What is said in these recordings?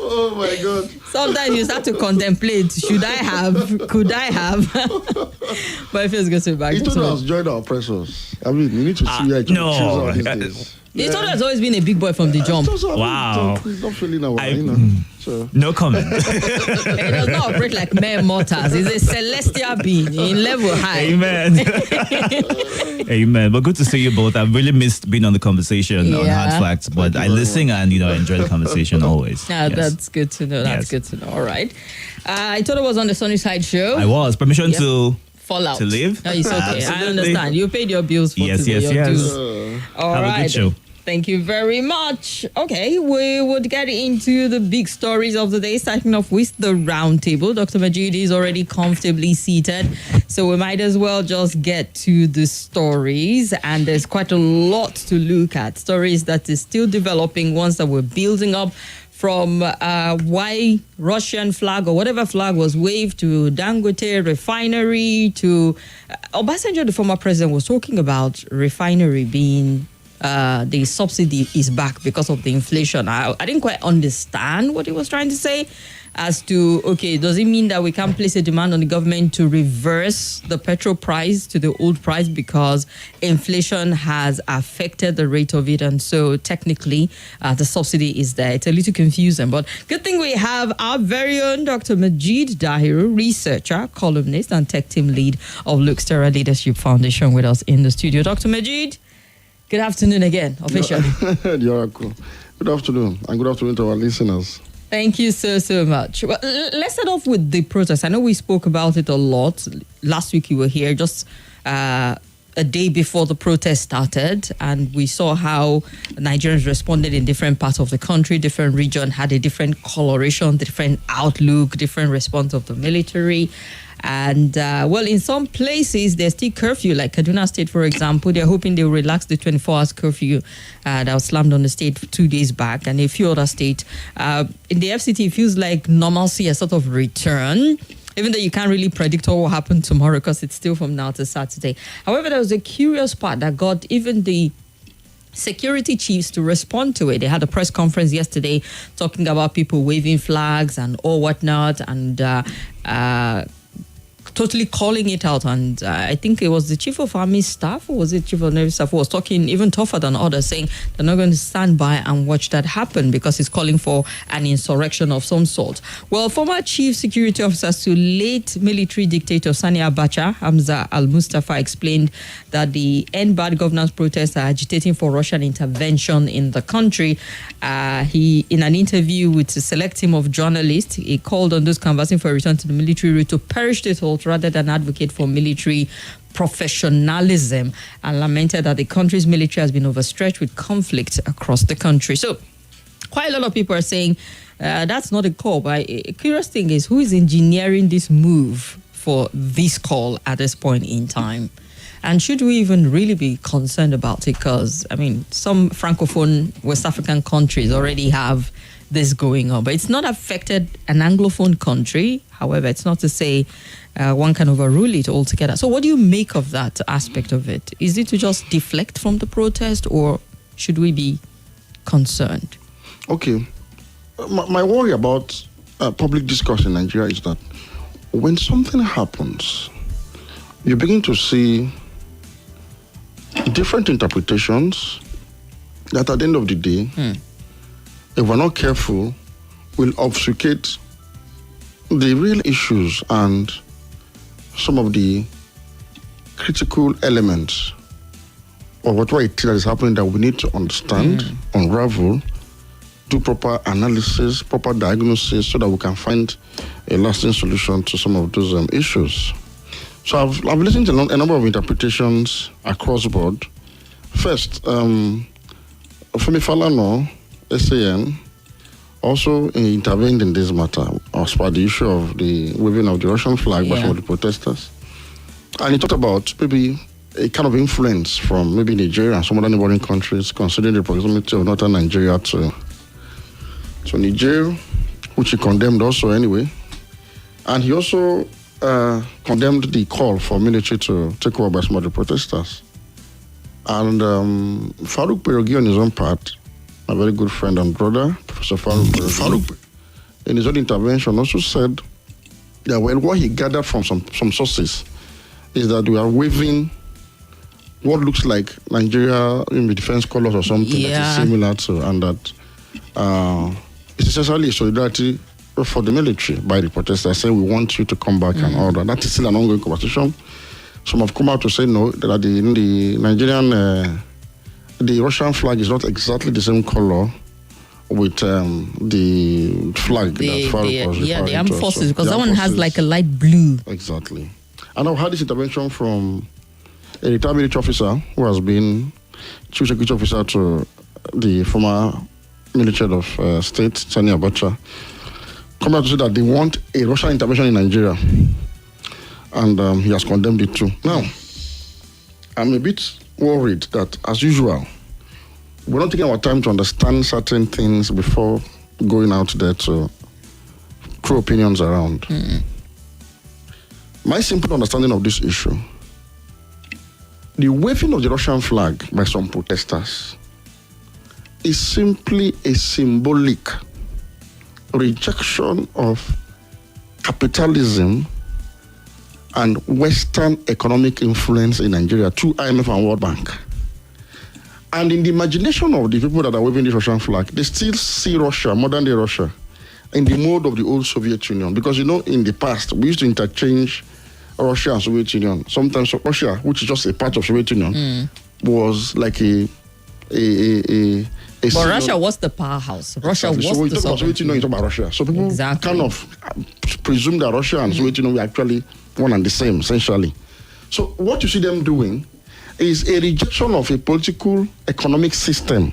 Oh my God. Sometimes you start to contemplate, should I have? Could I have? But it feels good to be back. Itodo has joined our oppressors. I mean, you need to see where no. these days. Itodo has always been a big boy from the jump. Wow. He's not feeling our, So. No comment. He does not operate like mere mortals. He's a celestial being in level high. Amen. Amen. But good to see you both. I've really missed being on the conversation on Hard Facts, but I listen and enjoy the conversation always. Yes. That's good to know. That's good to know. All right. I thought it was on the Sunny Side show. I was. Permission to Fallout. To leave? No, it's okay. I understand. You paid your bills for yes. All Have right. a good show. Thank you very much. Okay, we would get into the big stories of the day, starting off with the roundtable. Dr. Majid is already comfortably seated, so we might as well just get to the stories. And there's quite a lot to look at. Stories that is still developing, ones that we're building up, from why Russian flag or whatever flag was waved to Dangote refinery to Obasanjo, the former president, was talking about refinery being the subsidy is back because of the inflation. I didn't quite understand what he was trying to say as to, okay, does it mean that we can't place a demand on the government to reverse the petrol price to the old price because inflation has affected the rate of it, and so technically the subsidy is there? It's a little confusing, but good thing we have our very own Dr. Majid Dahiru, researcher, columnist, and tech team lead of Luxterra Leadership Foundation, with us in the studio. Dr. Majid, good afternoon again, officially. Good afternoon, and good afternoon to our listeners. Thank you so much. Well, let's start off with the protest. I know we spoke about it a lot. Last week you were here, just a day before the protest started, and we saw how Nigerians responded in different parts of the country. Different region had a different coloration, different outlook, different response of the military. And, in some places, there's still curfew, like Kaduna State, for example. They're hoping they'll relax the 24 hours curfew that was slammed on the state 2 days back, and a few other states. In the FCT, it feels like normalcy has sort of returned, even though you can't really predict what will happen tomorrow because it's still from now to Saturday. However, there was a curious part that got even the security chiefs to respond to it. They had a press conference yesterday talking about people waving flags and all whatnot, and totally calling it out. And I think it was the chief of army staff, or was it chief of navy staff, who was talking even tougher than others, saying they're not going to stand by and watch that happen because he's calling for an insurrection of some sort. Well, former chief security officer to late military dictator Sani Abacha, Hamza Al-Mustafa, explained that the End Bad Governance protests are agitating for Russian intervention in the country. He, in an interview with a select team of journalists, he called on those canvassing for a return to the military route to perish the thought rather than advocate for military professionalism, and lamented that the country's military has been overstretched with conflict across the country. So quite a lot of people are saying that's not a call. But a curious thing is, who is engineering this move for this call at this point in time? And should we even really be concerned about it? Because, I mean, some Francophone West African countries already have this going on, but it's not affected an Anglophone country. However, it's not to say one can overrule it altogether. So what do you make of that aspect of it? Is it to just deflect from the protest, or should we be concerned? Okay. My worry about public discourse in Nigeria is that when something happens, you begin to see different interpretations that at the end of the day, if we're not careful, will obfuscate the real issues and some of the critical elements of whatever it is that is happening that we need to understand, unravel, do proper analysis, proper diagnosis, so that we can find a lasting solution to some of those issues. So I've listened to a number of interpretations across the board. First, Femi Falana, SAN, also intervened in this matter as per the issue of the waving of the Russian flag by some of the protesters. And he talked about maybe a kind of influence from maybe Nigeria and some other neighboring countries, considering the proximity of northern Nigeria to Niger, which he condemned also anyway. And he also condemned the call for military to take over by some of the protesters. And Farouk Perogi, on his own part, my very good friend and brother, Professor Farouk, in his own intervention also said that, well, what he gathered from some sources is that we are waving what looks like Nigeria in the defense colors or something that is similar to, and that it's essentially a solidarity for the military by the protesters saying we want you to come back and all that. That is still an ongoing conversation. Some have come out to say no, that the Nigerian, the Russian flag is not exactly the same color with the flag that Farouk was referring to. Yeah, the armed forces, so because that one has like a light blue. Exactly. And I've had this intervention from a retired military officer who has been chief security officer to the former military of state, Sani Abacha, come out to say that they want a Russian intervention in Nigeria. And he has condemned it too. Now, I'm a bit worried that, as usual, we're not taking our time to understand certain things before going out there to throw opinions around. My simple understanding of this issue, the waving of the Russian flag by some protesters is simply a symbolic rejection of capitalism and Western economic influence in Nigeria through IMF and World Bank. And in the imagination of the people that are waving the Russian flag, they still see Russia, modern day Russia, in the mode of the old Soviet Union. Because, in the past, we used to interchange Russia and Soviet Union. Sometimes Russia, which is just a part of Soviet Union, was like a but Russia was the powerhouse. Russia was so when you the talk about Soviet Union, you talk about Russia. So people kind of presume that Russia and Soviet Union were actually one and the same, essentially. So what you see them doing is a rejection of a political economic system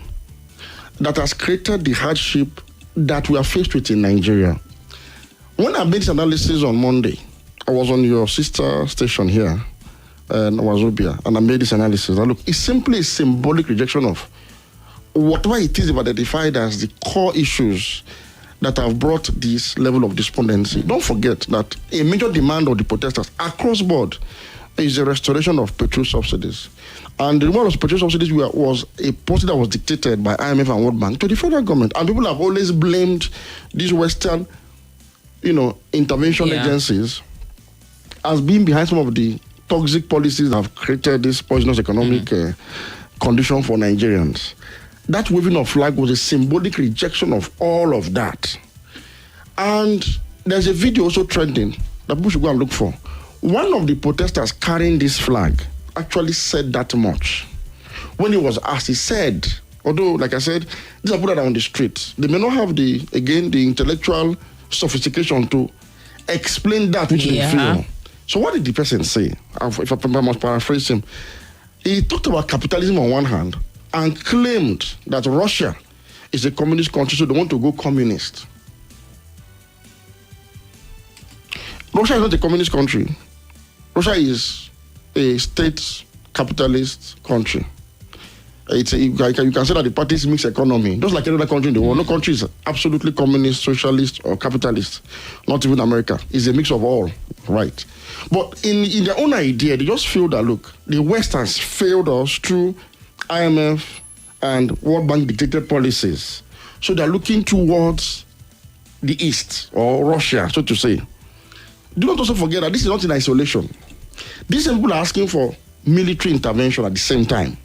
that has created the hardship that we are faced with in Nigeria. When I made this analysis on Monday, I was on your sister station here, Wazobia, and I made this analysis. Look, it's simply a symbolic rejection of whatever it is identified as the core issues that have brought this level of despondency. Don't forget that a major demand of the protesters across board is the restoration of petrol subsidies. And the removal of petrol subsidies was a policy that was dictated by IMF and World Bank to the federal government. And people have always blamed these Western, intervention agencies as being behind some of the toxic policies that have created this poisonous economic condition for Nigerians. That waving of flag was a symbolic rejection of all of that. And there's a video also trending that people should go and look for. One of the protesters carrying this flag actually said that much. When he was asked, he said, although, like I said, these are people that are on the street. They may not have the intellectual sophistication to explain that which they feel. So what did the person say? If I must paraphrase him, he talked about capitalism on one hand and claimed that Russia is a communist country, so they want to go communist. Russia is not a communist country. Russia is a state capitalist country. You can say that the parties mix economy, just like any other country in the world. No country is absolutely communist, socialist, or capitalist. Not even America. It's a mix of all, right? But in their own idea, they just feel that, look, the West has failed us through IMF and World Bank dictated policies. So they're looking towards the East, or Russia, so to say. Do not also forget that this is not in isolation. These people are asking for military intervention at the same time.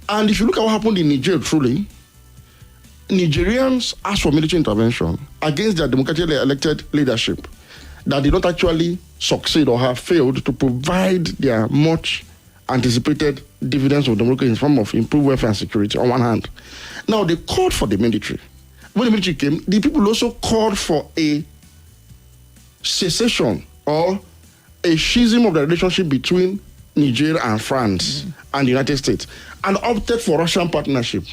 And if you look at what happened in Niger, truly, Nigerians asked for military intervention against their democratically elected leadership that did not actually succeed or have failed to provide their much anticipated dividends of democracy in the form of improved welfare and security on one hand. Now, they called for the military. When the military came, the people also called for a cessation or a schism of the relationship between Niger and France and the United States, and opted for Russian partnership.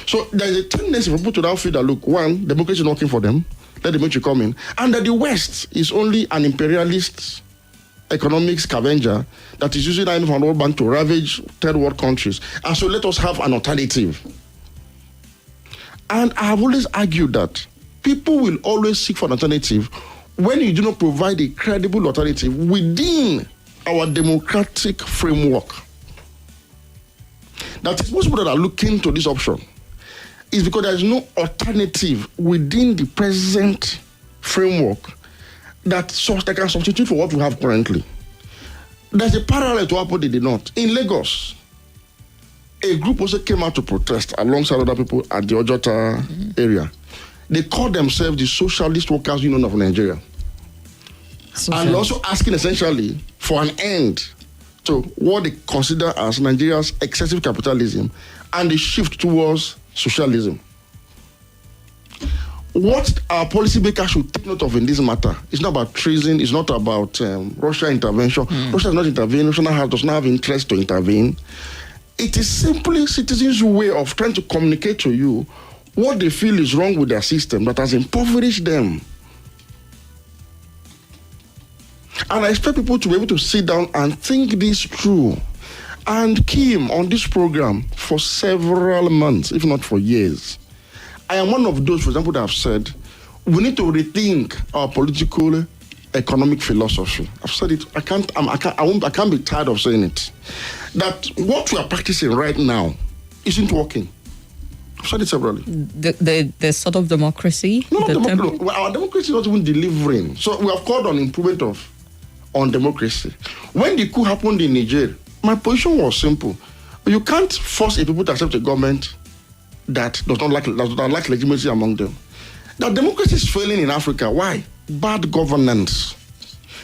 So there is a tendency for people to now feel that, look, one, democracy is not working for them, let the military come in, and that the West is only an imperialist economic scavenger that is using IMF and World Bank to ravage third world countries. And so let us have an alternative. And I have always argued that people will always seek for an alternative when you do not provide a credible alternative within our democratic framework. That is, most people that are looking to this option is because there is no alternative within the present framework that can substitute for what we have currently. There's a parallel to what they did not. In Lagos, a group also came out to protest alongside other people at the Ojota area. They called themselves the Socialist Workers Union of Nigeria. And also asking essentially for an end to what they consider as Nigeria's excessive capitalism and the shift towards socialism. What our policymakers should take note of in this matter is not about treason, it's not about Russia intervention. Russia is not intervening, Russia does not have interest to intervene. It is simply citizens' way of trying to communicate to you what they feel is wrong with their system that has impoverished them. And I expect people to be able to sit down and think this through. And Kim, on this program for several months, if not for years, I am one of those, for example, that have said we need to rethink our political economic philosophy. I've said it. I can't be tired of saying it. That what we are practicing right now isn't working. I've said it severally. The sort of democracy. No, our democracy is not even delivering. So we have called on improvement on democracy. When the coup happened in Niger, my position was simple. You can't force a people to accept a government that does not lack legitimacy among them. That democracy is failing in Africa. Why? Bad governance.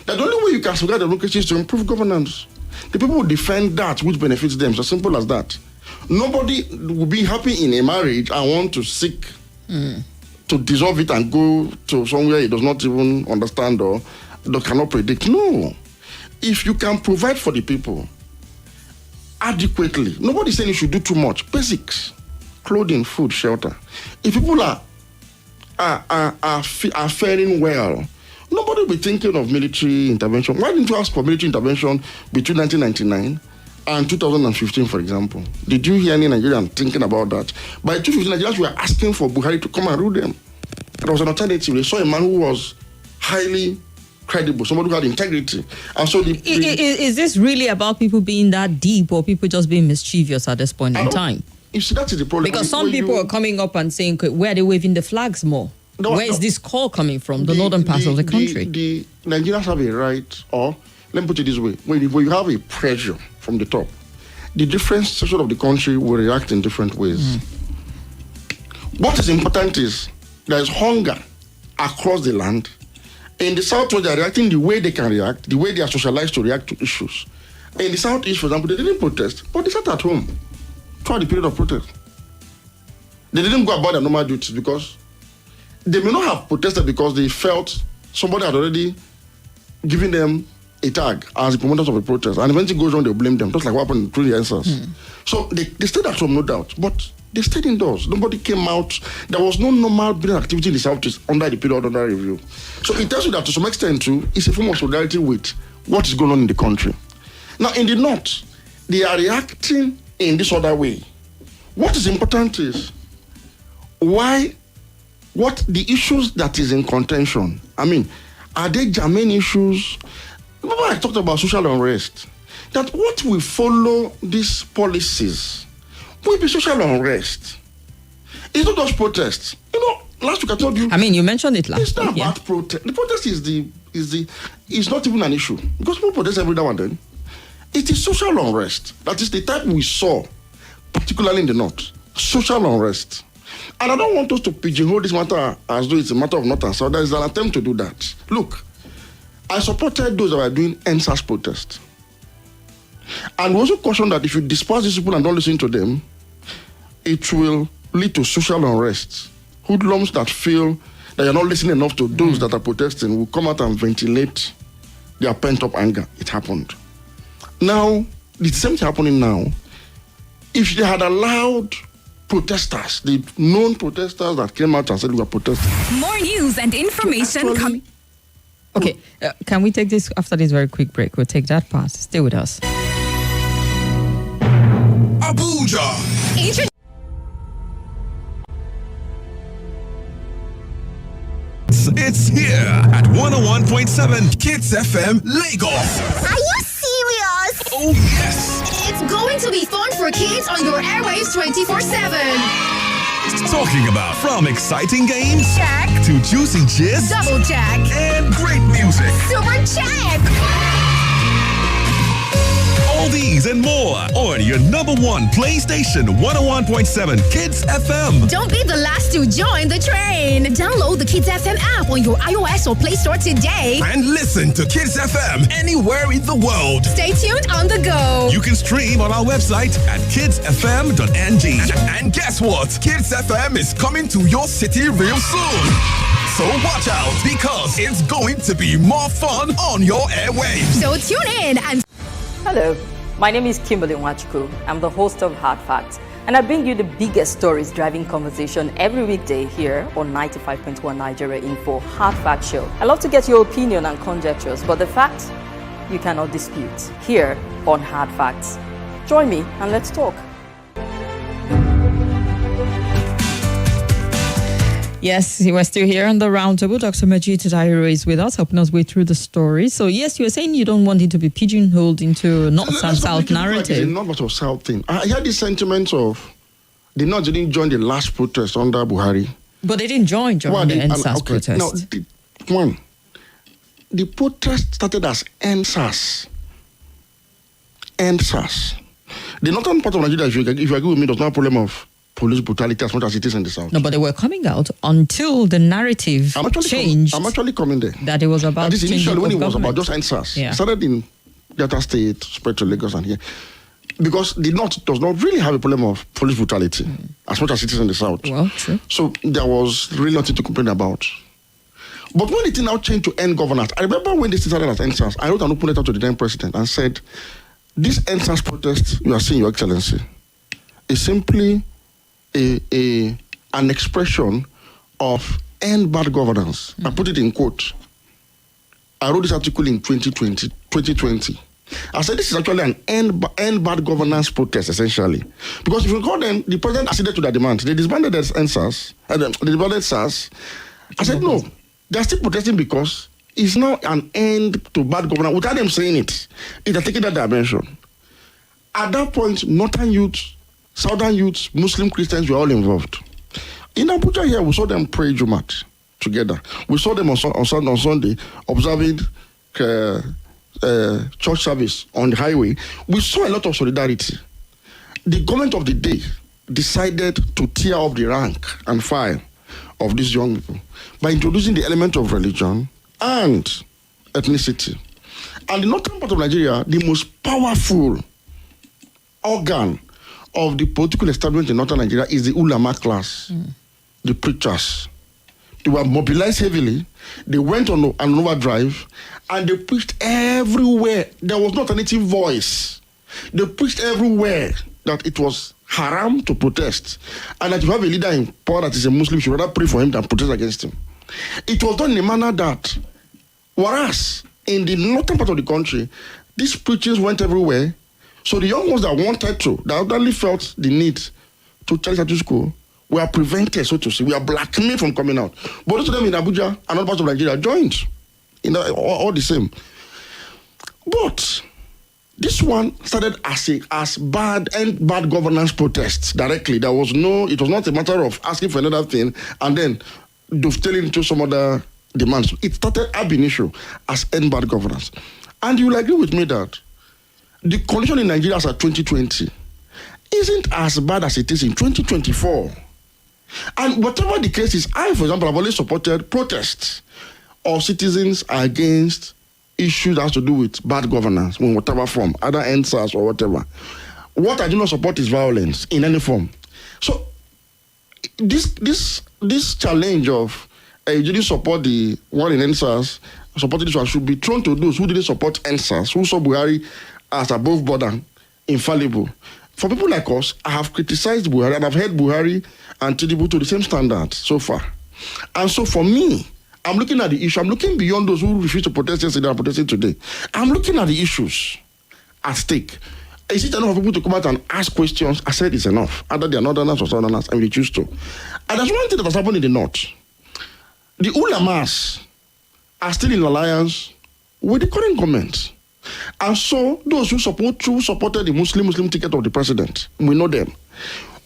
That the only way you can safeguard democracy is to improve governance. The people will defend that which benefits them. It's as simple as that. Nobody will be happy in a marriage and want to seek to dissolve it and go to somewhere he does not even understand or cannot predict. No. If you can provide for the people adequately, nobody's saying you should do too much. Basics. Clothing, food, shelter. If people are faring well, nobody will be thinking of military intervention. Why didn't you ask for military intervention between 1999 and 2015, for example? Did you hear any Nigerian thinking about that? By 2015, Nigerians were asking for Buhari to come and rule them. There was an alternative. They saw a man who was highly credible, somebody who had integrity. And so is this really about people being that deep or people just being mischievous at this point in time? You see, that is the problem. Because some people are coming up and saying, where are they waving the flags more? Where is this call coming from? The northern parts of the country. The Nigerians have a right, or let me put it this way, when you have a pressure from the top, the different sections of the country will react in different ways. What is important is there is hunger across the land. In the southwest, they are reacting the way they can react, the way they are socialized to react to issues. In the southeast, for example, they didn't protest, but they sat at home throughout the period of protest. They didn't go about their normal duties because they may not have protested because they felt somebody had already given them a tag as the promoters of a protest, and eventually goes on, they'll blame them, just like what happened through the answers. So they stayed at home, no doubt, but they stayed indoors. Nobody came out. There was no normal business activity in the southeast under the period under review. So it tells you that to some extent too, it's a form of solidarity with what is going on in the country. Now in the north, they are reacting in this other way. What is important is what the issues that is in contention. I mean, are they germane issues? Remember I talked about social unrest. That what will follow these policies will be social unrest. It's not just protests. You know, last week I told you. I mean, you mentioned it last week. It's not about protest. The protest is not even an issue because people protest every now and then. It is social unrest. That is the type we saw, particularly in the north. Social unrest. And I don't want us to pigeonhole this matter as though it's a matter of north and south. There is an attempt to do that. Look, I supported those that were doing NSAS protest. And we also caution that if you disperse these people and don't listen to them, it will lead to social unrest. Hoodlums that feel that you're not listening enough to those that are protesting will come out and ventilate their pent-up anger. It happened. Now, the same thing happening now. If they had allowed protesters, the known protesters that came out and said we are protesting. More news and information coming. Okay, can we take this after this very quick break? We'll take that part. Stay with us. Abuja. It's here at 101.7 Kids FM Lagos. Are you serious? Oh yes. It's It's going to be fun for kids on your airwaves 24/7. Talking about from exciting games Check. to juicy gist Double check. and great music. Super check. All these and more on your number one PlayStation 101.7 Kids FM. Don't be the last to join the train. Download the Kids FM app on your iOS or Play Store today. And listen to Kids FM anywhere in the world. Stay tuned on the go. You can stream on our website at kidsfm.ng. And guess what? Kids FM is coming to your city real soon. So watch out because it's going to be more fun on your airwaves. So tune in and Hello, my name is Kimberly. I'm the host of Hard Facts, and I bring you the biggest stories driving conversation every weekday here on 95.1 Nigeria Info Hard Fact Show. I love to get your opinion and conjectures, but the facts you cannot dispute here on Hard Facts. Join me and let's talk. Yes, we're still here on the Roundtable. Dr. Majid Dairo is with us, helping us way through the story. So, yes, you were saying you don't want it to be pigeonholed into North and South narrative. It's not much of South thing. I had the sentiments of the North didn't join the last protest under Buhari. But they didn't join during the NSAS protest. Now, the protest started as NSAS. NSAS. The northern part of Nigeria, if you agree with me, there's no problem of police brutality as much as it is in the south. No, but they were coming out until the narrative changed. I'm actually coming there. That it was about this initially when it was government. about just NSAS. Yeah. It started in Delta State, spread to Lagos and here. Because the North does not really have a problem of police brutality as much as it is in the south. Well, true. So there was really nothing to complain about. But when it now changed to end governance, I remember when this started as NSAS, I wrote an open letter to the then president and said, this NSAS protest you are seeing, Your Excellency, is simply an expression of end bad governance. I put it in quote. I wrote this article in 2020. I said this is actually an end bad governance protest, essentially. Because if you recall then, the president acceded to their demand. They disbanded the NSAS, they disbanded SARS. I said no, they're still protesting because it's now an end to bad governance. Without them saying it, it has taken that dimension. At that point, northern youth, southern youths, Muslim Christians were all involved. In Abuja here, we saw them pray Jumat together. We saw them on Sunday observing church service on the highway. We saw a lot of solidarity. The government of the day decided to tear up the rank and file of these young people by introducing the element of religion and ethnicity. And the northern part of Nigeria, the most powerful organ of the political establishment in northern Nigeria is the ulama class, the preachers. They were mobilized heavily. They went on an overdrive and they preached everywhere. There was no alternative voice. They preached everywhere that it was haram to protest and that you have a leader in power that is a Muslim, you should rather pray for him than protest against him. It was done in a manner that, whereas in the northern part of the country, these preachings went everywhere. So the young ones that wanted to, that only felt the need to challenge at school, were prevented, so to say. We are blackmailed from coming out. But those of them in Abuja and other parts of Nigeria joined. All the same. But this one started as bad governance protests directly. It was not a matter of asking for another thing and then dovetailing into some other demands. It started ab initio as end bad governance. And you will agree with me that the condition in Nigeria as at 2020 isn't as bad as it is in 2024. And whatever the case is, I, for example, have always supported protests of citizens against issues that has to do with bad governance in whatever form, either NSAS or whatever. What I do not support is violence in any form. So this challenge of you didn't support the one in NSAS, supporting this one should be thrown to those who didn't support NSAS, who saw Buhari as above board and infallible. For people like us, I have criticized Buhari and I've held Buhari and Tinubu to the same standard so far. And so for me, I'm looking at the issue. I'm looking beyond those who refuse to protest yesterday and are protesting today. I'm looking at the issues at stake. Is it enough for people to come out and ask questions? I said it's enough. Either they are northerners or southerners, and we choose to. And there's one thing that has happened in the north. The ulamas are still in alliance with the current government. And so those who supported the Muslim ticket of the president, we know them.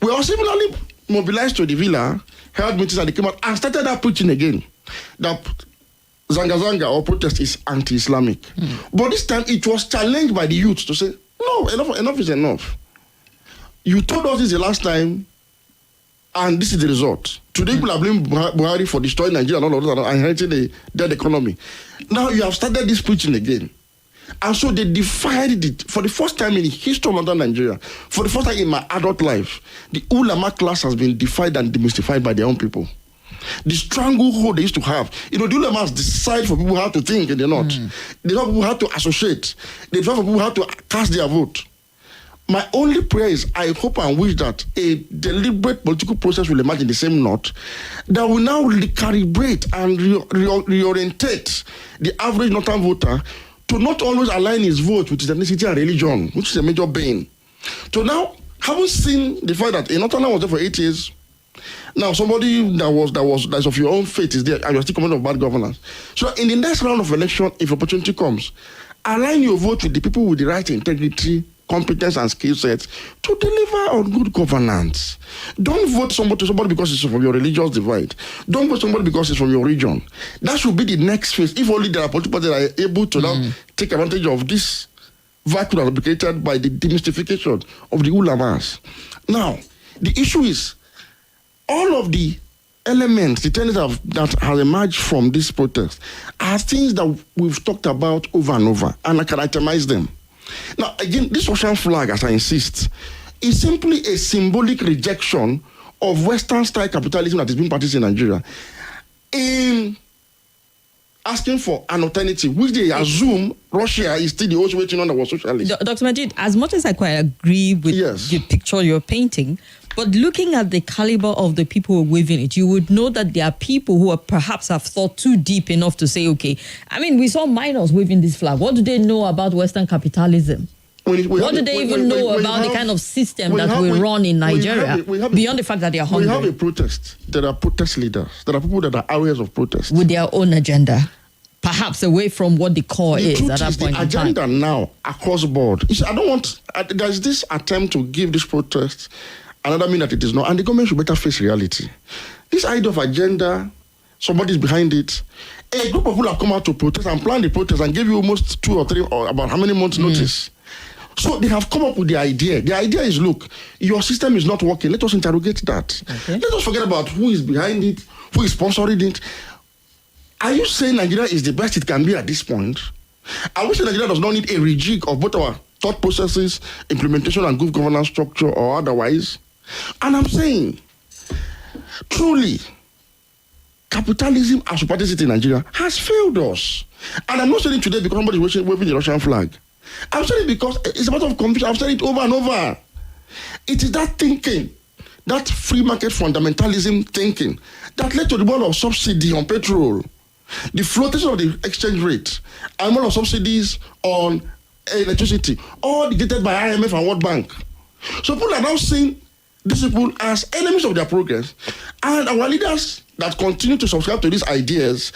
We are similarly mobilized to the villa, held meetings, and they came out and started that preaching again. That Zanga or protest is anti-Islamic. But this time it was challenged by the youth to say, no, enough is enough. You told us this the last time, and this is the result. Today people are blaming Buhari for destroying Nigeria and all of that and inheriting a dead economy. Now you have started this preaching again. And so they defied it for the first time in the history of modern Nigeria. For the first time in my adult life, the ulama class has been defied and demystified by their own people. The stranglehold they used to have. The ulamas decide for people how to think and they're not. They tell people how to associate. They tell people how to cast their vote. My only prayer is I hope and wish that a deliberate political process will emerge in the same knot that will now recalibrate and reorientate the average northern voter to not always align his vote with his ethnicity and religion, which is a major bane. So now, having seen the fact that a northerner was there for 8 years, now somebody that's of your own faith is there and you're still complaining of bad governance. So in the next round of election, if opportunity comes, align your vote with the people with the right integrity, competence and skill sets to deliver on good governance. Don't vote somebody because it's from your religious divide. Don't vote somebody because it's from your region. That should be the next phase. If only there are political parties that are able to now take advantage of this vacuum that will be created by the demystification of the ulamas. Now, the issue is all of the elements, the tenets that have emerged from this protest are things that we've talked about over and over, and I can itemize them. Now, again, this Russian flag, as I insist, is simply a symbolic rejection of Western-style capitalism that is being practiced in Nigeria in asking for an alternative, which they assume Russia is still the old way that was socialist. Dr. Majid, as much as I quite agree with the picture you're painting, but looking at the caliber of the people who are waving it, you would know that there are people who are perhaps have thought too deep enough to say, okay, I mean, we saw minors waving this flag. What do they know about Western capitalism? What do they even know about the kind of system that we run in Nigeria, beyond the fact that they are hungry? We have a protest. There are protest leaders. There are people that are areas of protest. With their own agenda, perhaps away from what the core is at that point in time. The agenda now, across board. There's this attempt to give this protest another mean that it is not, and the government should better face reality. This idea of agenda, somebody's behind it. A group of people have come out to protest and plan the protest and give you almost 2 or 3 or about how many months notice. So they have come up with the idea. The idea is, look, your system is not working. Let us interrogate that. Okay. Let us forget about who is behind it, who is sponsoring it. Are you saying Nigeria is the best it can be at this point? Are we saying Nigeria does not need a rejig of both our thought processes, implementation and good governance structure or otherwise? And I'm saying, truly, capitalism as we practice it in Nigeria has failed us. And I'm not saying it today because somebody is waving the Russian flag. I'm saying it because it's a matter of confusion. I've said it over and over. It is that thinking, that free market fundamentalism thinking, that led to the world of subsidy on petrol, the flotation of the exchange rate, and more of subsidies on electricity, all dictated by IMF and World Bank. So people are now seeing these people as enemies of their progress, and our leaders that continue to subscribe to these ideas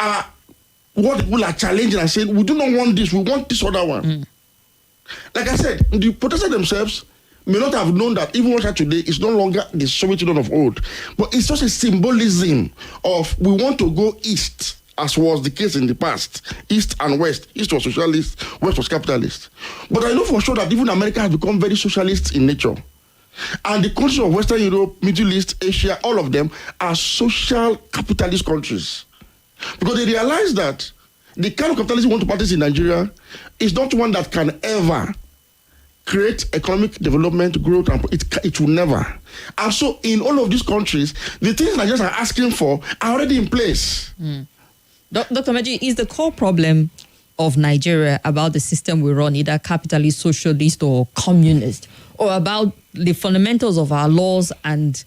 are what people are challenging and saying, we do not want this, we want this other one. Like I said, the protesters themselves may not have known that even Russia today is no longer the Soviet Union of old, but it's just a symbolism of we want to go east, as was the case in the past, east and west. East was socialist, west was capitalist. But I know for sure that even America has become very socialist in nature. And the countries of Western Europe, Middle East, Asia, all of them are social capitalist countries. Because they realize that the kind of capitalism we want to practice in Nigeria is not one that can ever create economic development, growth, and it will never. And so in all of these countries, the things Nigerians are asking for are already in place. Dr. Maji, is the core problem of Nigeria about the system we run, either capitalist, socialist, or communist, or about the fundamentals of our laws and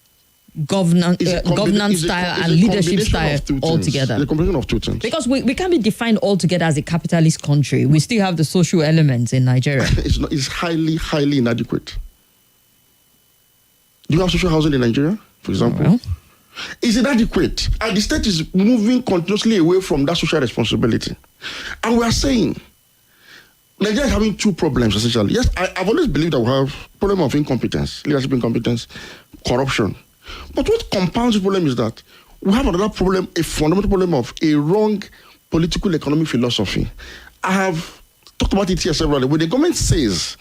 governance style and leadership style altogether? It's a combination of two things. Because we can't be defined altogether as a capitalist country. We still have the social elements in Nigeria. It's highly, highly inadequate. Do you have social housing in Nigeria, for example? Well, it's inadequate. And the state is moving continuously away from that social responsibility. And we are saying, Nigeria is having two problems essentially. Yes, I've always believed that we have problem of incompetence, leadership incompetence, corruption. But what compounds the problem is that we have another problem, a fundamental problem of a wrong political economic philosophy. I have talked about it here several times. When the government says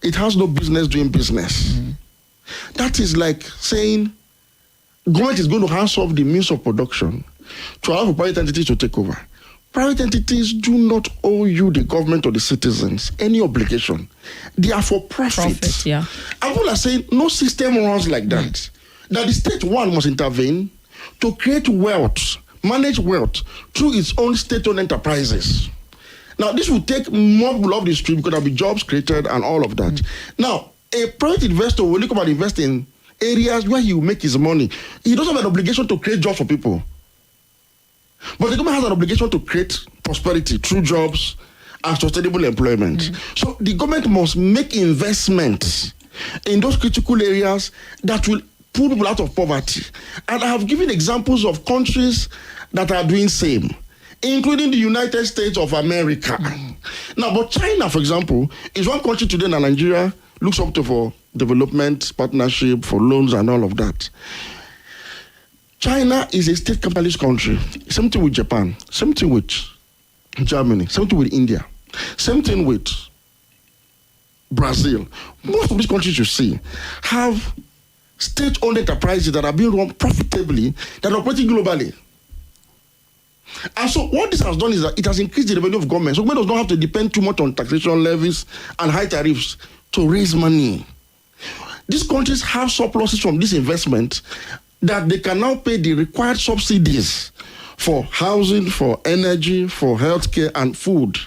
it has no business doing business, that is like saying government is going to hands off the means of production to allow for private entities to take over. Private entities do not owe you, the government or the citizens, any obligation. They are for profit. Yeah. And people are saying no system runs like that. That the state, one, must intervene to create wealth, manage wealth through its own state-owned enterprises. Now, this will take more people off the street because there will be jobs created and all of that. Now, a private investor will come and invest in areas where he will make his money. He doesn't have an obligation to create jobs for people. But the government has an obligation to create prosperity through jobs and sustainable employment. So the government must make investments in those critical areas that will pull people out of poverty. And I have given examples of countries that are doing same, including the United States of America. Now, but China, for example, is one country today that Nigeria looks up to for development, partnership, for loans and all of that. China is a state capitalist country. Same thing with Japan. Same thing with Germany. Same thing with India. Same thing with Brazil. Most of these countries you see have state-owned enterprises that are being run profitably, that are operating globally. And so what this has done is that it has increased the revenue of government. So government does not have to depend too much on taxation levies and high tariffs to raise money. These countries have surpluses from this investment that they can now pay the required subsidies for housing, for energy, for healthcare, and food.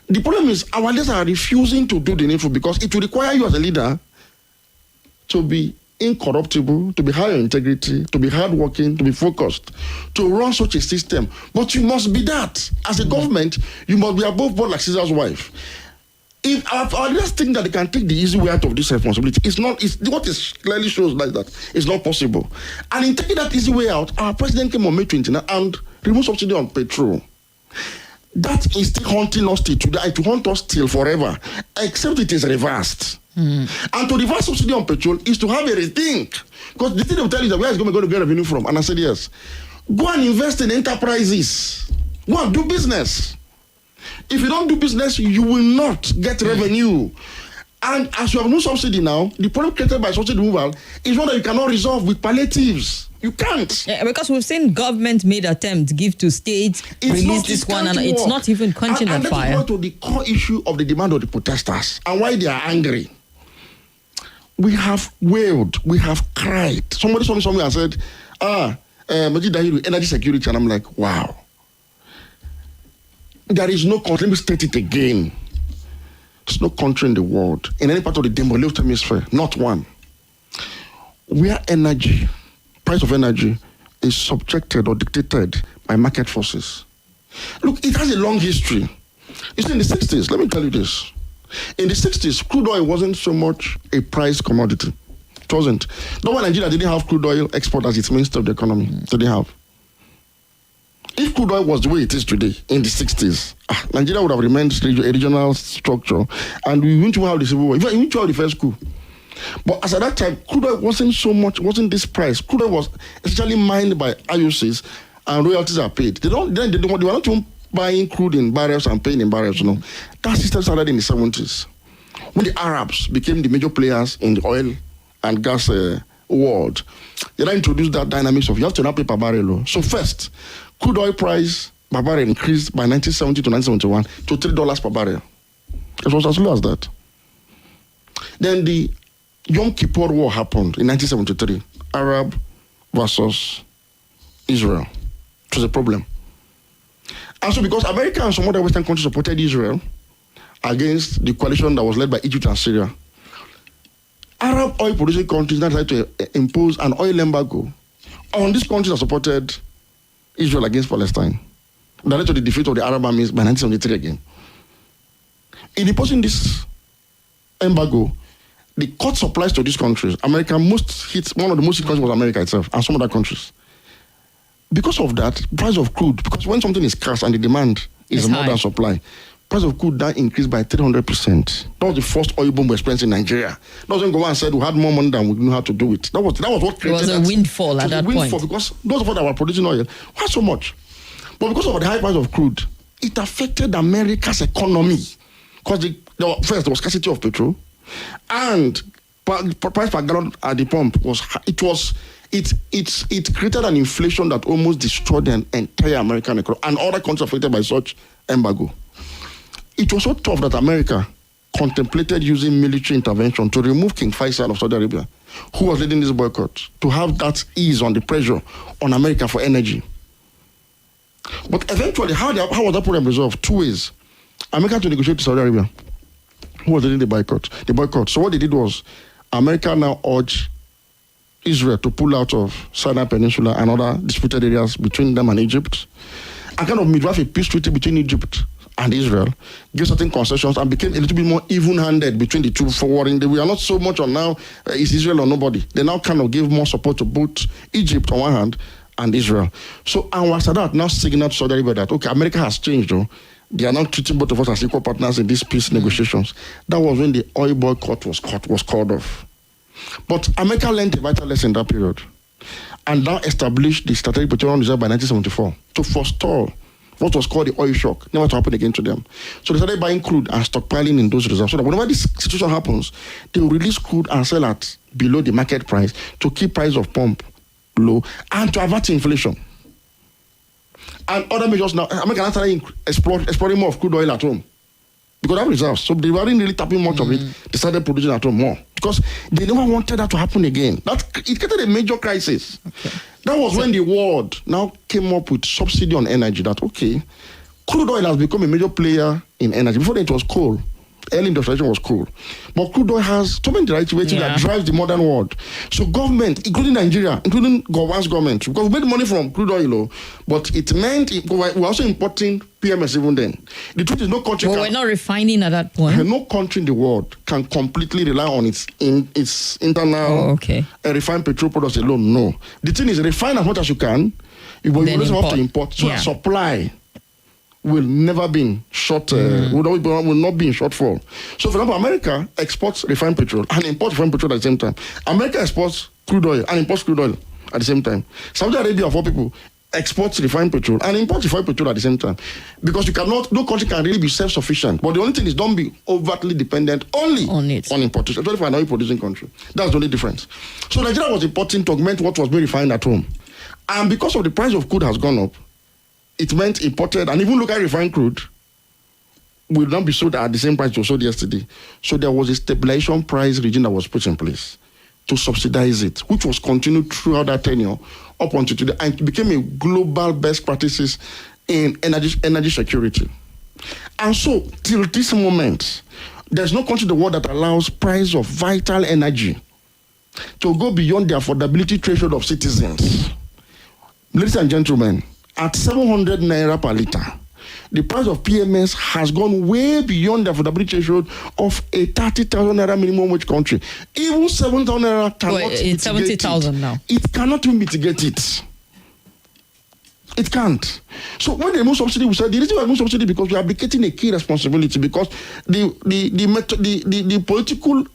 The problem is our leaders are refusing to do the needful because it will require you as a leader to be incorruptible, to be high in integrity, to be hardworking, to be focused, to run such a system. But you must be that. As a government, you must be above board like Caesar's wife. If our leaders think that they can take the easy way out of this responsibility, what is clearly shows like that. It's not possible. And in taking that easy way out, our president came on May 29 and removed subsidy on petrol. That is still haunting us till today. It will haunt us till forever, except it is reversed. And to reverse subsidy on petrol is to have a rethink. Because the thing they will tell you is that where is government going to get revenue from? And I said, yes. Go and invest in enterprises. Go and do business. If you don't do business, you will not get revenue. And as you have no subsidy now, the problem created by subsidy removal is one that you cannot resolve with palliatives. You can't. Yeah, because we've seen government made attempts give to states, release this one, and it's not even quenching the fire. And let's go to the core issue of the demand of the protesters and why they are angry. We have wailed, we have cried. Somebody saw me somewhere and said, Majid Dahiru, energy security. And I'm like, wow. There is no country, let me state it again. There's no country in the world, in any part of the developed hemisphere, not one, where energy, price of energy, is subjected or dictated by market forces. Look, it has a long history. It's in the 60s, let me tell you this. In the 60s, crude oil wasn't so much a price commodity. It wasn't. No one in Nigeria didn't have crude oil export as its mainstay of the economy. So they have. If crude oil was the way it is today, in the 60s, Nigeria would have remained a regional structure, and we wouldn't have the civil war. Even we wouldn't have the first coup. But as at that time, crude oil wasn't this price. Crude oil was essentially mined by IOCs, and royalties are paid. They were not even buying crude in barrels and paying in barrels, you know. That system started in the 70s, when the Arabs became the major players in the oil and gas world. They then introduced that dynamics of you have to now pay per barrel. So first, crude oil price per barrel increased by 1970 to 1971 to $3 per barrel. It was as low as that. Then the Yom Kippur War happened in 1973. Arab versus Israel. It was a problem. And so because America and some other Western countries supported Israel against the coalition that was led by Egypt and Syria, Arab oil-producing countries now tried to impose an oil embargo on these countries that supported Israel against Palestine. That led to the defeat of the Arab armies by 1973 again. In imposing this embargo, the cut supplies to these countries. One of the most hit countries was America itself and some other countries. Because of that, price of crude, because when something is scarce and the demand is more than supply, price of crude now increased by 300%. That was the first oil boom experience in Nigeria. Doesn't go and said we had more money than we knew how to do it. That was what created it was a windfall at that point. Because those of us that were producing oil, why so much? But because of the high price of crude, it affected America's economy. Because first there was scarcity of petrol, and price per gallon at the pump it created an inflation that almost destroyed the entire American economy and other countries affected by such embargo. It was so tough that America contemplated using military intervention to remove King Faisal of Saudi Arabia, who was leading this boycott, to have that ease on the pressure on America for energy. But eventually, how was that problem resolved? Two ways. America to negotiate with Saudi Arabia, who was leading the boycott. So what they did was, America now urged Israel to pull out of Sinai Peninsula and other disputed areas between them and Egypt, and kind of midwife a peace treaty between Egypt and Israel, gave certain concessions, and became a little bit more even-handed between the two forwarding. We are not so much on now, is Israel or nobody. They now kind of give more support to both Egypt on one hand and Israel. So Anwar Sadat now signaled to Saudi Arabia that, okay, America has changed, though. They are not treating both of us as equal partners in these peace negotiations. That was when the oil boycott was called off. But America learned a vital lesson in that period, and now established the strategic petroleum reserve by 1974 to forestall what was called the oil shock, never to happen again to them. So they started buying crude and stockpiling in those reserves, so that whenever this situation happens, they will release crude and sell at below the market price to keep price of pump low and to avert inflation. And other measures now, America started exploring more of crude oil at home because they have reserves. So they weren't really tapping much of it. They started producing at home more because they never wanted that to happen again. It created a major crisis. Okay. That was when the world now came up with subsidy on energy. That, okay, crude oil has become a major player in energy. Before that, it was coal. Early industrialization was coal. But crude oil has so many derivatives that drives the modern world. So government, including Nigeria, including Gowon's government, because we made money from crude oil, but it meant we're also importing PMS even then. The truth is no country we're not refining at that point. No country in the world can completely rely on its internal refined petrol products alone. No. The thing is, refine as much as you can, but you always have to import. So that supply will never be short, will not be in shortfall. So, for example, America exports refined petrol and imports refined petrol at the same time. America exports crude oil and imports crude oil at the same time. Saudi Arabia, of all people, exports refined petrol and imports refined petrol at the same time. Because no country can really be self-sufficient. But the only thing is, don't be overtly dependent only on importation, especially for an oil-producing country. That's the only difference. So, Nigeria was importing to augment what was being refined at home. And because of the price of crude has gone up, it meant imported and even local refined crude will not be sold at the same price it was sold yesterday. So there was a stabilization price regime that was put in place to subsidize it, which was continued throughout that tenure up until today, and it became a global best practices in energy security. And so till this moment, there's no country in the world that allows price of vital energy to go beyond the affordability threshold of citizens. Ladies and gentlemen, at 700 naira per litre, the price of PMS has gone way beyond the affordability threshold of a 30,000 naira minimum wage country. Even 7,000 naira cannot mitigate it's 70,000 now. It cannot even mitigate it. It can't. So when they remove subsidy, we said the reason why we remove subsidy because we are abdicating a key responsibility, because the political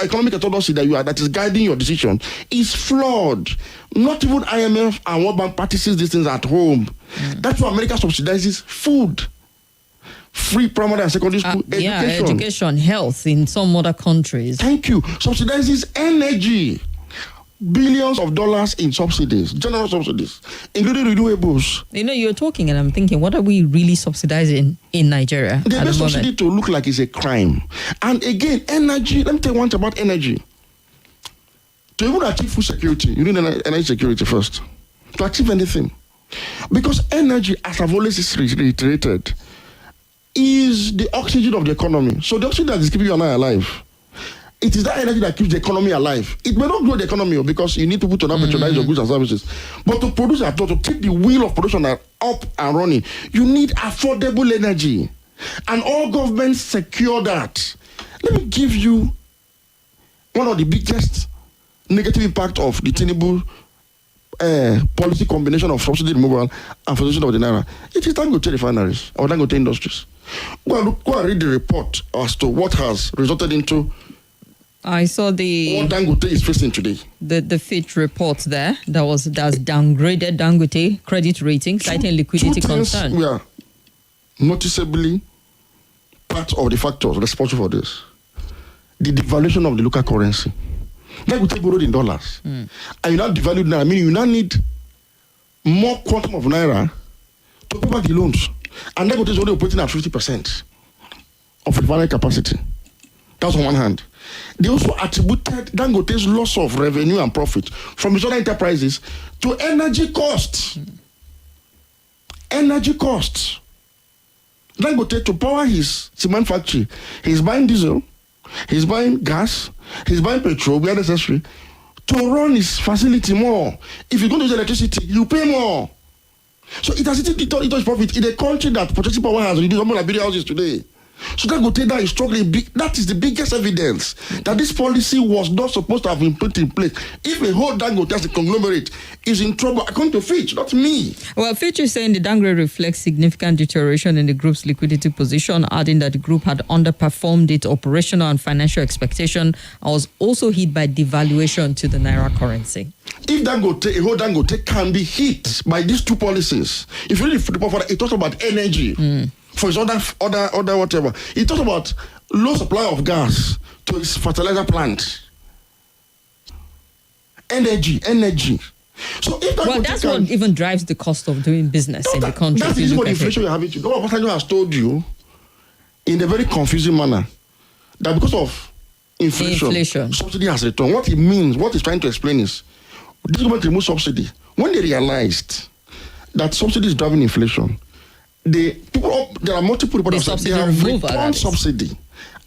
economic orthodoxy that is guiding your decision is flawed. Not even IMF and World Bank practices these things at home. That's why America subsidizes food, free primary and secondary school education, health in some other countries. Thank you. Subsidizes energy. Billions of dollars in subsidies, general subsidies, including renewables. You know, you're talking and I'm thinking, what are we really subsidizing in Nigeria? They make subsidy to look like it's a crime. And again, energy, let me tell you one thing about energy. To even achieve food security, you need energy security first. To achieve anything. Because energy, as I've always reiterated, is the oxygen of the economy. So the oxygen that is keeping you and I alive. It is that energy that keeps the economy alive. It may not grow the economy because you need people to now patronize your goods and services. But to produce at all, to keep the wheel of production up and running, you need affordable energy. And all governments secure that. Let me give you one of the biggest negative impact of the Tinubu policy combination of subsidy removal and foundation of the Naira. It is Dangote refineries or Dangote industries. Go and read the report as to what has resulted into I saw what Dangote is facing today. The Fitch report there that's downgraded Dangote credit rating, citing liquidity concerns. We are noticeably part of the factors responsible for this. The devaluation of the local currency. Dangote borrowed in dollars. And you now devalue naira. I mean, you now need more quantum of naira to pay back the loans. And Dangote is only operating at 50% of refinery capacity. That's on one hand. They also attributed Dangote's loss of revenue and profit from his other enterprises to energy costs. Energy costs. Dangote, to power his cement factory, he's buying diesel, he's buying gas, he's buying petrol where necessary to run his facility more. If you don't use electricity, you pay more. So it has eaten its profit in a country that purchasing power has reduced almost like houses today. So Dangote that is struggling. That is the biggest evidence that this policy was not supposed to have been put in place. If a whole Dangote as a conglomerate is in trouble, according to Fitch, not me. Well, Fitch is saying the downgrade reflects significant deterioration in the group's liquidity position, adding that the group had underperformed its operational and financial expectation and was also hit by devaluation to the naira currency. If Dangote, a whole Dangote can be hit by these two policies, if you read the report, it talks about energy. For his other whatever. He talks about low supply of gas to his fertilizer plant. Energy. So if that's what even drives the cost of doing business in the country. That's the reason for the inflation you're having today. What has told you in a very confusing manner that because of inflation, subsidy has returned. What it means, what he's trying to explain is this government removed subsidy. When they realized that subsidy is driving inflation, there are multiple people that they have returned subsidy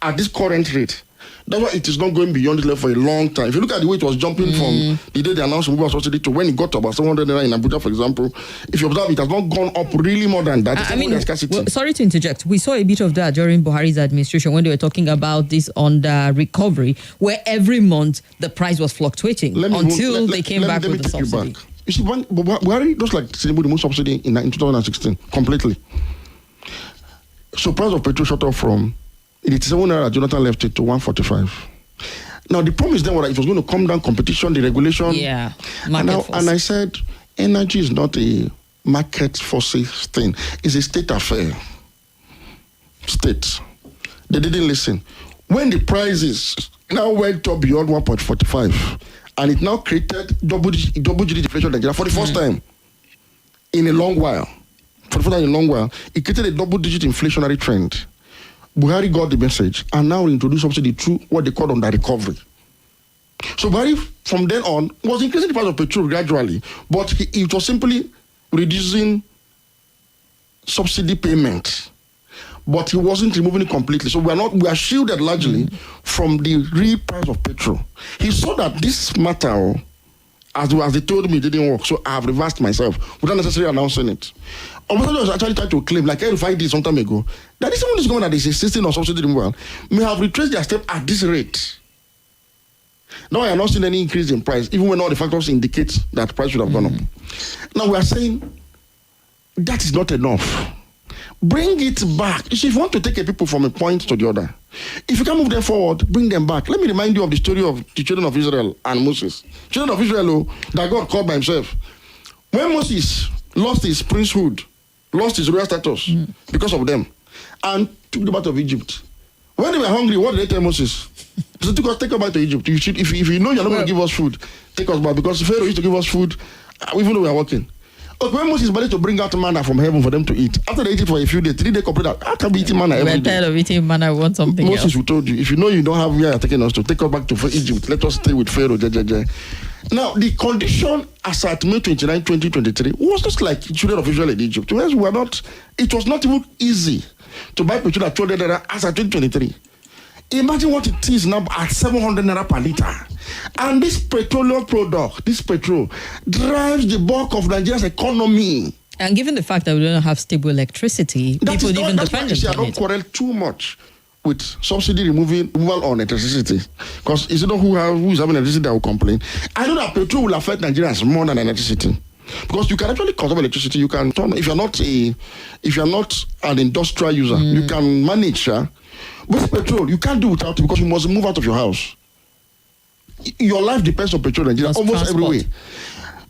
at this current rate. That's why it is not going beyond this level for a long time. If you look at the way it was jumping from the day they announced removal subsidy to when it got to about 700 naira in Abuja, for example, if you observe, it has not gone up really more than that. Sorry to interject. We saw a bit of that during Buhari's administration when they were talking about this under recovery, where every month the price was fluctuating until they came back with the subsidy. You see, Buhari just like Tinubu removed subsidy in 2016 completely. So price of petrol shot up from 87 naira, Jonathan left it to 145. Now the problem is then it was going to come down competition, the regulation. Yeah. And I said, energy is not a market forces thing. It's a state affair. State. They didn't listen. When the prices now went up beyond 1.45, and it now created double-digit inflation in Nigeria for the first time in a long while. It created a double-digit inflationary trend. Buhari got the message and now introduced subsidy through what they call under recovery. So Buhari, from then on, was increasing the price of petrol gradually, but it was simply reducing subsidy payment. But he wasn't removing it completely. So we are shielded largely from the real price of petrol. He saw that this matter, as they told me, it didn't work. So I have reversed myself without necessarily announcing it. Obasanjo was actually trying to claim, like I did some time ago, that this government that is insisting on subsidy removal may have retraced their step at this rate. Now I am not seeing any increase in price, even when all the factors indicate that price should have gone up. Now we are saying that is not enough. Bring it back. You see, if you want to take a people from a point to the other, if you can move them forward, bring them back. Let me remind you of the story of the children of Israel and Moses. Children of Israel that God called by himself. When Moses lost his princehood, lost his royal status because of them, and took them out of Egypt. When they were hungry, what did they tell Moses? They said, take us back to Egypt. If you know you're not going to give us food, take us back. Because Pharaoh used to give us food even though we are working. Okay, when Moses managed to bring out manna from heaven for them to eat, after they ate it for a few days, 3 days complete, how can we eating manna every day? We're tired of eating manna, we want something else. Moses, who told you, if you know you don't have where you're taking us to, take us back to Egypt. Let us stay with Pharaoh. Now, the condition as at May 29, 2023 was just like children of Israel in Egypt. It was not even easy to buy petrol at 200 naira as at 2023. Imagine what it is now at 700 naira per liter. And this petroleum product, this petrol, drives the bulk of Nigeria's economy. And given the fact that we don't have stable electricity, people even dependent on it. I don't quarrel too much with subsidy removal on electricity. Because is it not who is having electricity that will complain? I know that petrol will affect Nigerians more than electricity. Because you can actually conserve electricity. You can turn if you're not an industrial user, you can manage. With petrol, you can't do without it because you must move out of your house. Your life depends on petrol in Nigeria, almost everywhere.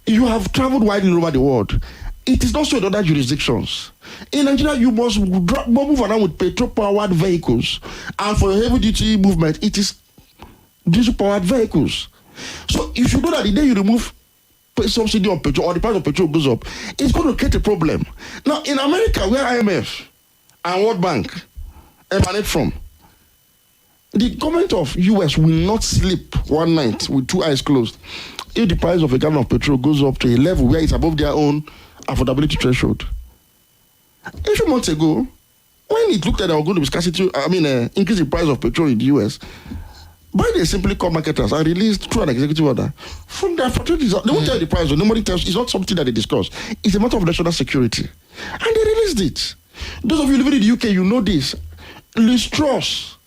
You have traveled widely over the world. It is not so in other jurisdictions. In Nigeria, you must move around with petrol-powered vehicles. And for heavy-duty movement, it is diesel-powered vehicles. So if you know that the day you remove subsidy on petrol or the price of petrol goes up, it's going to create a problem. Now, in America, where IMF and World Bank emanate from, the government of US will not sleep one night with two eyes closed if the price of a gallon of petrol goes up to a level where it's above their own affordability threshold. A few months ago, when it looked at our going to be scarcity, increase the price of petrol in the US, Biden simply called marketers and released through an executive order from their facilities. They won't tell you the price, nobody tells. It's not something that they discuss. It's a matter of national security. And they released it. Those of you living in the UK, you know this. Liz Truss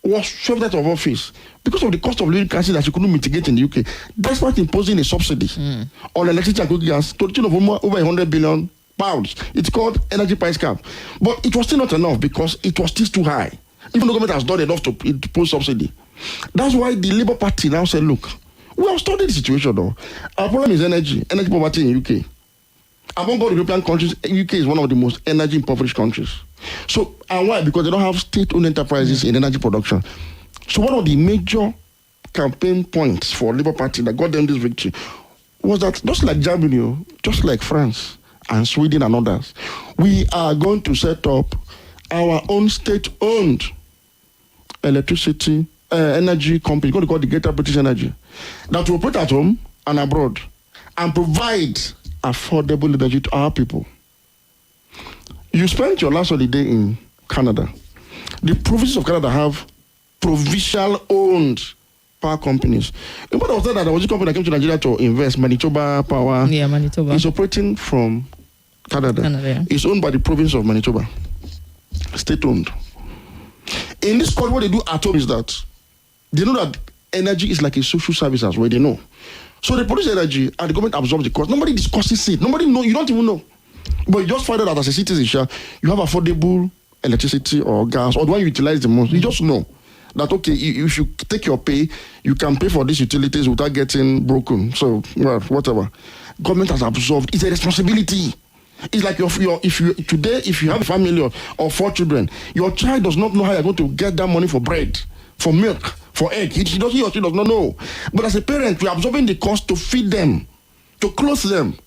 was shoved out of office because of the cost of living crisis that she couldn't mitigate in the UK, despite imposing a subsidy on electricity and cooking gas to the tune of over 100 billion pounds. It's called energy price cap. But it was still not enough because it was still too high. Even the government has done enough to impose subsidy. That's why the Labour Party now said, look, we have studied the situation though. Our problem is energy poverty in UK. Among all the European countries, UK is one of the most energy impoverished countries. So, and why? Because they don't have state-owned enterprises in energy production. So one of the major campaign points for Labour Party that got them this victory was that just like Germany, just like France and Sweden and others, we are going to set up our own state-owned electricity energy company, going to call the Greater British Energy, that will operate at home and abroad and provide affordable energy to our people. You spent your last holiday in Canada. The provinces of Canada have provincial-owned power companies. Remember was that there was a company that came to Nigeria to invest, Manitoba Power. Yeah, Manitoba. It's operating from Canada. Yeah. It's owned by the province of Manitoba. State-owned. In this country, what they do at home is that they know that energy is like a social service as well. They know. So they produce energy and the government absorbs the cost. Nobody discusses it. Nobody know. You don't even know. But you just find out that as a citizen, you have affordable electricity or gas, or the one you utilize the most. You just know that, okay, if you take your pay, you can pay for these utilities without getting broken. So, well, whatever. Government has absorbed. It's a responsibility. It's like if you have a family of 4 children, your child does not know how you're going to get that money for bread, for milk, for egg. He or she does not know. But as a parent, we're absorbing the cost to feed them, to clothe them,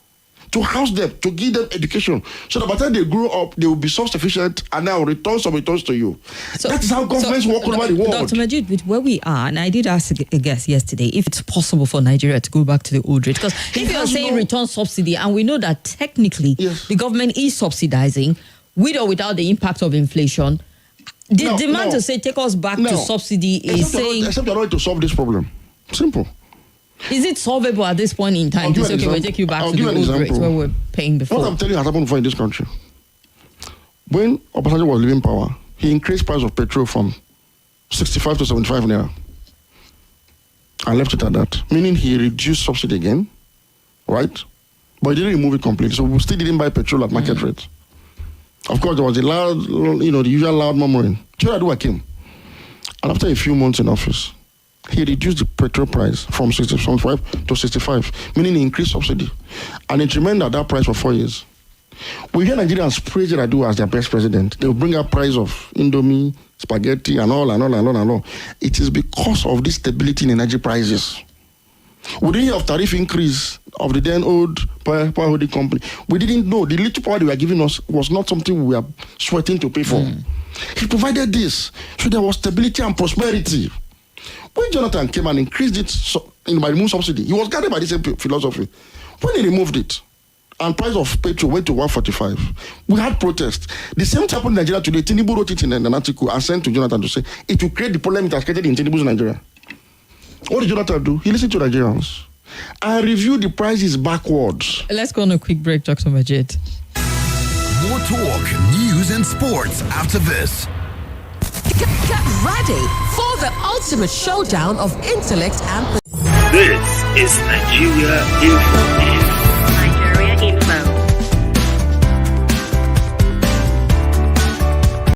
to house them, to give them education. So that by the time they grow up, they will be self-sufficient and now return some returns to you. So, that is how governments work all over the world. Dr. Majid, with where we are, and I did ask a guest yesterday if it's possible for Nigeria to go back to the old rate. Because if you're saying return subsidy, and we know that technically the government is subsidizing, with or without the impact of inflation, the demand to say take us back to subsidy is saying... Except you're not to solve this problem. Simple. Is it solvable at this point in time? It's okay, we'll take you back to the old rates where we're paying before. What I'm telling you has happened before in this country. When Obasanjo was leaving power, he increased price of petrol from 65 to 75 naira. I left it at that. Meaning he reduced subsidy again, right? But he didn't remove it completely. So we still didn't buy petrol at market rate. Of course, there was a loud, the usual loud murmuring. Itodo came. And after a few months in office, he reduced the petrol price from 65 to 65, meaning he increased subsidy. And it remained at that price for 4 years. We hear Nigerians praise Itodo as their best president. They will bring up price of Indomie, spaghetti, and all. It is because of this stability in energy prices. We didn't hear of tariff increase of the then old power holding company. We didn't know. The little power they were giving us was not something we were sweating to pay for. He provided this. So there was stability and prosperity. When Jonathan came and increased it by removing subsidy, he was guided by this same philosophy. When he removed it, and price of petrol went to 145, we had protests. The same thing happened in Nigeria today. Tinubu wrote it in an article and sent to Jonathan to say it will create the problem it has created in Tinubu's Nigeria. What did Jonathan do? He listened to Nigerians and reviewed the prices backwards. Let's go on a quick break, Dr. Majid. More talk, news, and sports after this. Get ready for the ultimate showdown of intellect and... This is Nigeria Info News.